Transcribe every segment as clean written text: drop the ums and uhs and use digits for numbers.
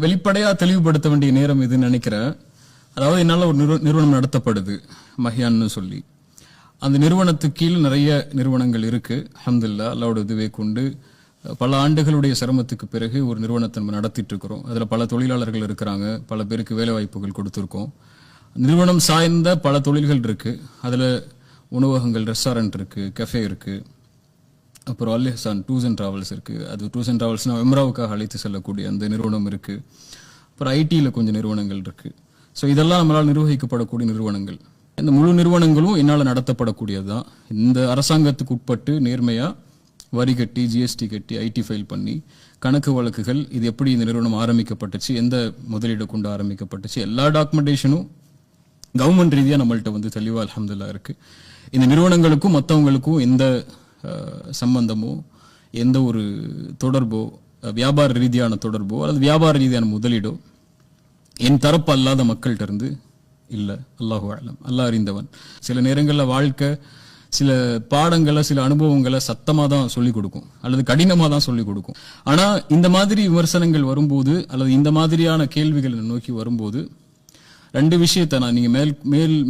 வெளிப்படையா தெளிவுபடுத்த வேண்டிய நேரம் இதுன்னு நினைக்கிறேன். அதாவது என்னால ஒரு நிறுவனம் நடத்தப்படுது மஹியான்னு சொல்லி. அந்த நிறுவனத்துக்கு கீழ் நிறைய நிறுவனங்கள் இருக்கு. அல்ஹம்துலில்லாஹ் அல்லாஹ்வுடைய உதவியை கொண்டு பல ஆண்டுகளுடைய சிரமத்துக்கு பிறகு ஒரு நிறுவனத்தை நம்ம நடத்திட்டு இருக்கிறோம். அதுல பல தொழிலாளர்கள் இருக்கிறாங்க, பல பேருக்கு வேலை வாய்ப்புகள் கொடுத்துருக்கோம். நிறுவனம் சார்ந்த பல தொழில்கள் இருக்கு. அதுல உணவகங்கள், ரெஸ்டாரண்ட் இருக்கு, கஃபே இருக்கு, அப்புறம் அல் இஹ்சான் டூர்ஸ் அண்ட் டிராவல்ஸ் இருக்கு. அது டூர்ஸ் அண்ட் டிராவல்ஸ்னா உம்ராவுக்காக அழைத்து செல்லக்கூடிய அந்த நிறுவனம் இருக்கு. அப்புறம் ஐடியில கொஞ்சம் நிறுவனங்கள் இருக்கு. ஸோ இதெல்லாம் நம்மளால் நிர்வகிக்கப்படக்கூடிய நிறுவனங்கள். இந்த முழு நிறுவனங்களும் என்னால் நடத்தப்படக்கூடியதுதான். இந்த அரசாங்கத்துக்கு உட்பட்டு நேர்மையா வரி கட்டி, ஜிஎஸ்டி கட்டி, ஐடி ஃபைல் பண்ணி, கணக்கு வழக்குகள், இது எப்படி இந்த நிறுவனம் ஆரம்பிக்கப்பட்டுச்சு, எந்த முதலீடு கொண்டு ஆரம்பிக்கப்பட்டுச்சு, எல்லா டாக்குமெண்டேஷனும் கவர்மெண்ட் ரீதியா நம்மள்ட்ட தெளிவா அல்ஹம்துலில்லாஹ் இருக்கு. இந்த நிறுவனங்களுக்கும் மற்றவங்களுக்கும் எந்த சம்பந்தமோ, எந்த ஒரு தொடர்போ, வியாபார ரீதியான தொடர்போ அல்லது வியாபார ரீதியான முதலீடோ என் தரப்பு அல்லாத மக்கள்கிட்ட இருந்து இல்ல. அல்லாஹு அலம், அல்லாஹ் அறிந்தவன். சில நேரங்களில் வாழ்க்கை சில பாடங்களை, சில அனுபவங்களை சத்தமா தான் சொல்லிக் கொடுக்கும் அல்லது கடினமா தான் சொல்லிக் கொடுக்கும். ஆனா இந்த மாதிரி விமர்சனங்கள் வரும்போது அல்லது இந்த மாதிரியான கேள்விகளை நோக்கி வரும்போது ரெண்டு விஷயத்தை நான் நீங்க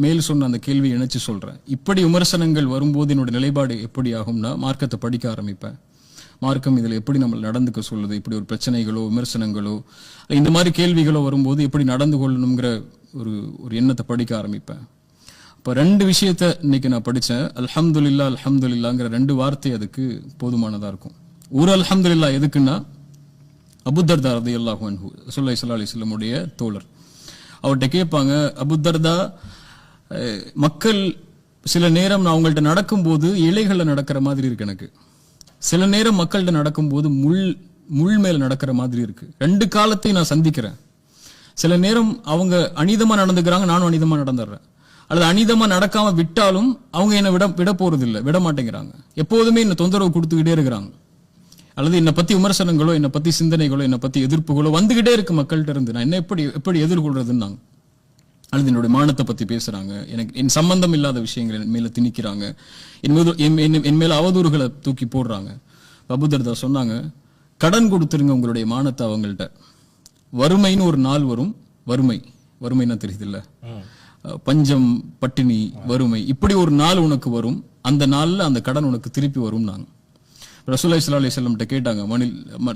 மேல் சொன்ன அந்த கேள்வியை இணைச்சு சொல்றேன். இப்படி விமர்சனங்கள் வரும்போது என்னோட நிலைப்பாடு எப்படி ஆகும்னா, மார்க்கத்தை படிக்க ஆரம்பிப்பேன். மார்க்கம் இதுல எப்படி நம்ம நடந்துக்க சொல்லுது, இப்படி ஒரு பிரச்சனைகளோ விமர்சனங்களோ இந்த மாதிரி கேள்விகளோ வரும்போது எப்படி நடந்து கொள்ளணுங்கிற ஒரு எண்ணத்தை படிக்க ஆரம்பிப்பேன். இப்ப ரெண்டு விஷயத்த இன்னைக்கு நான் படிச்சேன். அல்ஹம்துலில்லாஹ் அல்ஹம்துலில்லாஹ்ங்கிற ரெண்டு வார்த்தை அதுக்கு போதுமானதா இருக்கும். ஒரு அல்ஹம்துலில்லாஹ் எதுக்குன்னா, அபூ தர்தா ரலியல்லாஹு அன்ஹு ரசூலுல்லாஹி ஸல்லல்லாஹு அலைஹி வஸல்லம் உடைய தோழர். அவர்கிட்ட கேட்பாங்க, அபூ தர்தா, மக்கள் சில நேரம் நான் அவங்கள்ட்ட நடக்கும்போது இலைகள்ல நடக்கிற மாதிரி இருக்கு எனக்கு, சில நேரம் மக்கள்கிட்ட நடக்கும்போது முள் மேல நடக்கிற மாதிரி இருக்கு. ரெண்டு காலத்தையும் நான் சந்திக்கிறேன். சில நேரம் அவங்க அநீதமா நடந்துக்கிறாங்க, நானும் அநீதமா நடந்துடுறேன். அல்லது அநீதமா நடக்காம விட்டாலும் அவங்க என்ன விட போறது இல்லை, விட மாட்டேங்கிறாங்க. எப்போதுமே என்ன தொந்தரவு கொடுத்துக்கிட்டே இருக்கிறாங்க. அல்லது என்னை பத்தி விமர்சனங்களோ, என்னை பத்தி சிந்தனைகளோ, என்னை பத்தி எதிர்ப்புகளோ வந்துகிட்டே இருக்கு மக்கள்கிட்ட இருந்து. நான் என்ன எப்படி எதிர்கொள்றதுன்னு அல்லது என்னுடைய மானத்தை பத்தி பேசுறாங்க, எனக்கு என் சம்பந்தம் இல்லாத விஷயங்கள் என் மேல திணிக்கிறாங்க, என் மேல அவதூறுகளை தூக்கி போடுறாங்க. அபூ தர்தா சொன்னாங்க, கடன் கொடுத்துருங்க உங்களுடைய மானத்தை அவங்கள்ட்ட. வறுமைன்னு ஒரு நாள் வரும். வறுமைன்னா தெரியுது இல்ல, பஞ்சம், பட்டினி, வறுமை, இப்படி ஒரு நாள் உனக்கு வரும். அந்த நாள்ல அந்த கடன் உனக்கு திருப்பி வரும். நாங்க ரசூலுல்லாஹி ஸல்லல்லாஹு அலைஹி வஸல்லம் கேட்டாங்க,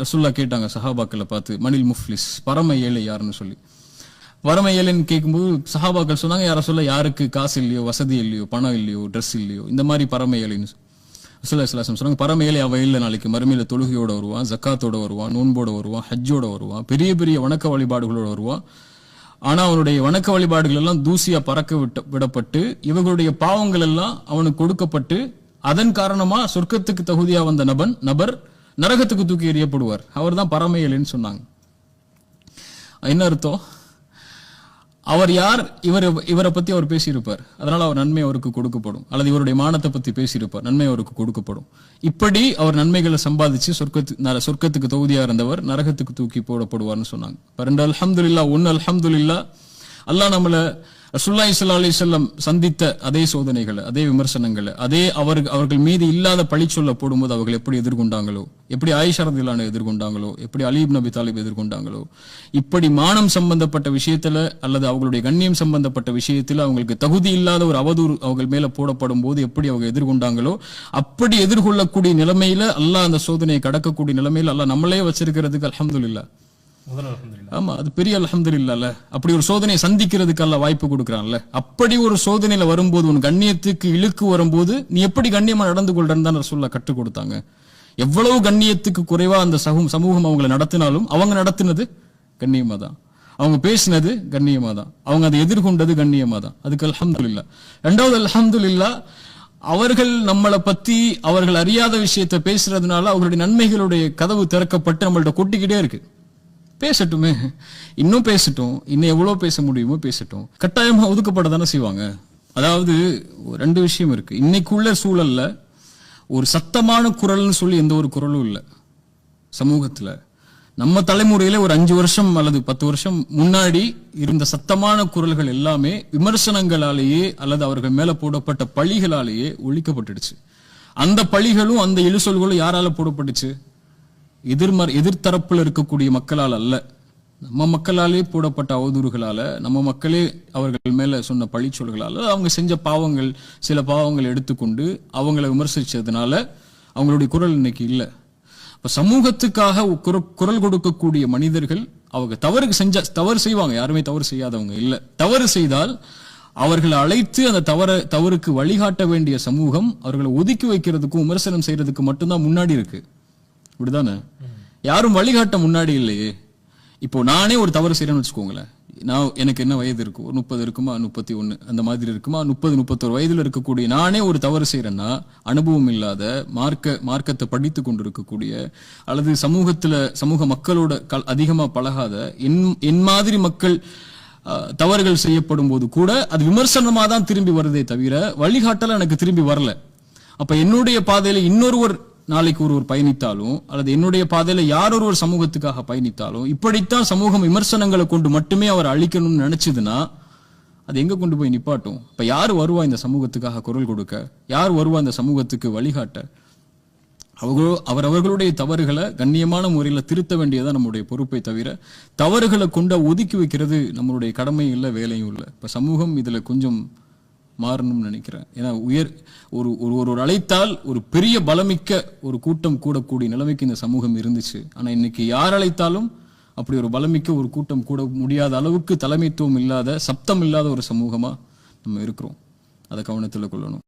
ரசூலுல்லாஹ் கேட்டாங்க சஹாபாக்களை பார்த்து, மணில் முஃப்லிஸ், பரம ஏழை யாருன்னு சொல்லி. பரம ஏழைன்னு கேட்கும்போது சஹாபாக்கள் சொன்னாங்க, யார சொல்ல, யாருக்கு காசு இல்லையோ, வசதி இல்லையோ, பணம் இல்லையோ, ட்ரெஸ் இல்லையோ, இந்த மாதிரி பரம ஏழைன்னு ரசூலுல்லாஹி ஸல்லல்லாஹு அலைஹி வஸல்லம் சொன்னாங்க. பரம ஏழை அவ இல்லை, நாளைக்கு மறுமையில தொழுகையோட வருவான், ஜக்காத்தோட வருவான், நோன்போட வருவான், ஹஜ்ஜோட வருவான், பெரிய பெரிய வணக்க வழிபாடுகளோட வருவான். ஆனா அவனுடைய வணக்க வழிபாடுகள் எல்லாம் தூசியா பறக்க விடப்பட்டு இவர்களுடைய பாவங்கள் எல்லாம் அவனுக்கு கொடுக்கப்பட்டு அதன் காரணமா சொர்க்கத்துக்கு தகுதியா வந்த நபர் நரகத்துக்கு தூக்கி எறியப்படுவார். அவர் தான் பரம ஏழைன்னு சொன்னாங்க. என்ன அர்த்தம்? அவர் யார்? இவரை பத்தி அவர் பேசியிருப்பார், அதனால அவர் நன்மை அவருக்கு கொடுக்கப்படும். அல்லது இவருடைய மானத்தை பத்தி பேசியிருப்பார், நன்மை அவருக்கு கொடுக்கப்படும். இப்படி அவர் நன்மைகளை சம்பாதிச்சு சொர்க்கத்துக்கு தகுதியா இருந்தவர் நரகத்துக்கு தூக்கி போடப்படுவார்னு சொன்னாங்க. ரெண்டு அல்ஹம்துலில்லாஹ். ஒன்னு அல்ஹம்துலில்லாஹ், அல்லாஹ் நம்மள ரசூலுல்லாஹி ஸல்லல்லாஹு அலைஹி வஸல்லம் சந்தித்த அதே சோதனைகளை, அதே விமர்சனங்களை, அதே அவர்கள் மீது இல்லாத பழி சொல்ல போடும்போது அவர்கள் எப்படி எதிர்கொண்டாங்களோ, எப்படி ஆயிஷா ரலியல்லாஹு அன்ஹா எதிர்கொண்டாங்களோ, எப்படி அலி இப்னு அபி தாலிப் எதிர்கொண்டாங்களோ, இப்படி மானம் சம்பந்தப்பட்ட விஷயத்துல அல்லது அவங்களுடைய கண்ணியம் சம்பந்தப்பட்ட விஷயத்துல அவங்களுக்கு தகுதி இல்லாத ஒரு அவதூறு அவர்கள் மேல போடப்படும் போது எப்படி அவங்க எதிர்கொண்டாங்களோ, அப்படி எதிர்கொள்ளக்கூடிய நிலைமையில அல்லாஹ் அந்த சோதனையை கடக்கக்கூடிய நிலைமையில அல்லாஹ் நம்மளே வச்சிருக்கிறதுக்கு அல்ஹம்துலில்லாஹ். ஆமா, அது பெரிய அல்ஹம்துலில்லாஹ்ல. அப்படி ஒரு சோதனையை சந்திக்கிறதுக்கு அல்லாஹ் வாய்ப்பு கொடுக்கறான்ல. அப்படி ஒரு சோதனையில வரும்போது, உன் கண்ணியத்துக்கு இழுக்கு வரும்போது நீ எப்படி கண்ணியமா நடந்து கொள்றன்னு தான் ரசூலுல்லாஹ் கற்றுக் கொடுத்தாங்க. எவ்வளவு கண்ணியத்துக்கு குறைவா அந்த சமூகம் அவங்களை நடத்தினாலும் அவங்க நடத்தினது கண்ணியமா தான், அவங்க பேசினது கண்ணியமா தான், அவங்க அதை எதிர்கொண்டது கண்ணியமா தான். அதுக்கு அல்ஹம்துலில்லாஹ். இரண்டாவது அல்ஹம்துலில்லாஹ், அவர்கள் நம்மளை பத்தி அவர்கள் அறியாத விஷயத்தை பேசுறதுனால அவர்களுடைய நன்மைகளுடைய கதவு திறக்கப்பட்டு நம்மள்ட்ட கொட்டிக்கிட்டே இருக்கு. பேசட்டுமே, இன்னும் பேசட்டும், இன்னும் எவ்வளவு பேச முடியுமோ பேசட்டும். கட்டாயமா ஒதுக்கப்பட தானே செய்வாங்க. அதாவது ரெண்டு விஷயம் இருக்கு. இன்னைக்குள்ள சூழல்ல ஒரு சத்தமான குரல்னு சொல்லி எந்த ஒரு குரலும் இல்லை சமூகத்துல. நம்ம தலைமுறையில ஒரு 5 வருஷம் அல்லது 10 வருஷம் முன்னாடி இருந்த சத்தமான குரல்கள் எல்லாமே விமர்சனங்களாலேயே அல்லது அவர்கள் மேல போடப்பட்ட பழிகளாலேயே ஒழிக்கப்பட்டுடுச்சு. அந்த பழிகளும் அந்த இழுசொல்களும் யாரால போடப்பட்டுச்சு? எதிர்த்தரப்புல இருக்கக்கூடிய மக்களால் அல்ல, நம்ம மக்களாலே போடப்பட்ட அவதூறுகளால, நம்ம மக்களே அவர்கள் மேல சொன்ன பழிச்சொல்களால, அவங்க செஞ்ச பாவங்கள், சில பாவங்கள் எடுத்துக்கொண்டு அவங்களை விமர்சிச்சதுனால அவங்களுடைய குரல் இன்னைக்கு இல்லை. இப்ப சமூகத்துக்காக குரல் கொடுக்கக்கூடிய மனிதர்கள் அவங்க தவறு செய்வாங்க, யாருமே தவறு செய்யாதவங்க இல்ல. தவறு செய்தால் அவர்களை அழைத்து அந்த தவறுக்கு வழிகாட்ட வேண்டிய சமூகம் அவர்களை ஒதுக்கி வைக்கிறதுக்கும் விமர்சனம் செய்யறதுக்கு மட்டும்தான் முன்னாடி இருக்கு. இப்படிதானே? யாரும் வழிகாட்ட முன்னாடி இல்லையே. இப்போ நானே ஒரு தவறு செய்யறேன்னு வச்சுக்கோங்களேன், எனக்கு என்ன வயது இருக்கும், 30 இருக்குமா, 31 அந்த மாதிரி இருக்குமா, 31 வயதுல இருக்கக்கூடிய நானே ஒரு தவறு செய்யறேன்னா, அனுபவம் இல்லாத மார்க்கத்தை படித்து கொண்டிருக்கக்கூடிய அல்லது சமூக மக்களோட அதிகமா பழகாத என் மாதிரி மக்கள் தவறுகள் செய்யப்படும் போது கூட அது விமர்சனமா தான் திரும்பி வருதே தவிர வழிகாட்டல எனக்கு திரும்பி வரல. அப்ப என்னுடைய பாதையில இன்னொருவர் நாளைக்கு ஒருவர் பயணித்தாலும் அல்லது என்னுடைய பாதையில யாரொருவர் சமூகத்துக்காக பயணித்தாலும் இப்படித்தான் சமூகம் விமர்சனங்களை கொண்டு மட்டுமே அவர் அழிக்கணும்னு நினைச்சதுன்னா அது எங்க கொண்டு போய் நிப்பாட்டும்? இப்ப யாரு வருவா இந்த சமூகத்துக்காக குரல் கொடுக்க? யார் வருவா இந்த சமூகத்துக்கு வழிகாட்ட? அவர்களுடைய தவறுகளை கண்ணியமான முறையில் திருத்த வேண்டியதான் நம்முடைய பொறுப்பை தவிர தவறுகளை கொண்டு ஒதுக்கி வைக்கிறது நம்மளுடைய கடமையும் இல்லை, வேலையும் இல்லை. இப்ப சமூகம் இதுல கொஞ்சம் மாறணும்னு நினைக்கிறேன். ஏன்னா ஒரு அழைத்தால் ஒரு பெரிய பலமிக்க ஒரு கூட்டம் கூடக்கூடிய நிலைமைக்கு இந்த சமூகம் இருந்துச்சு. ஆனா இன்னைக்கு யார் அழைத்தாலும் அப்படி ஒரு பலமிக்க ஒரு கூட்டம் கூட முடியாத அளவுக்கு தலைமைத்துவம் இல்லாத, சப்தம் இல்லாத ஒரு சமூகமா நம்ம இருக்கிறோம். அதை கவனத்தில் கொள்ளணும்.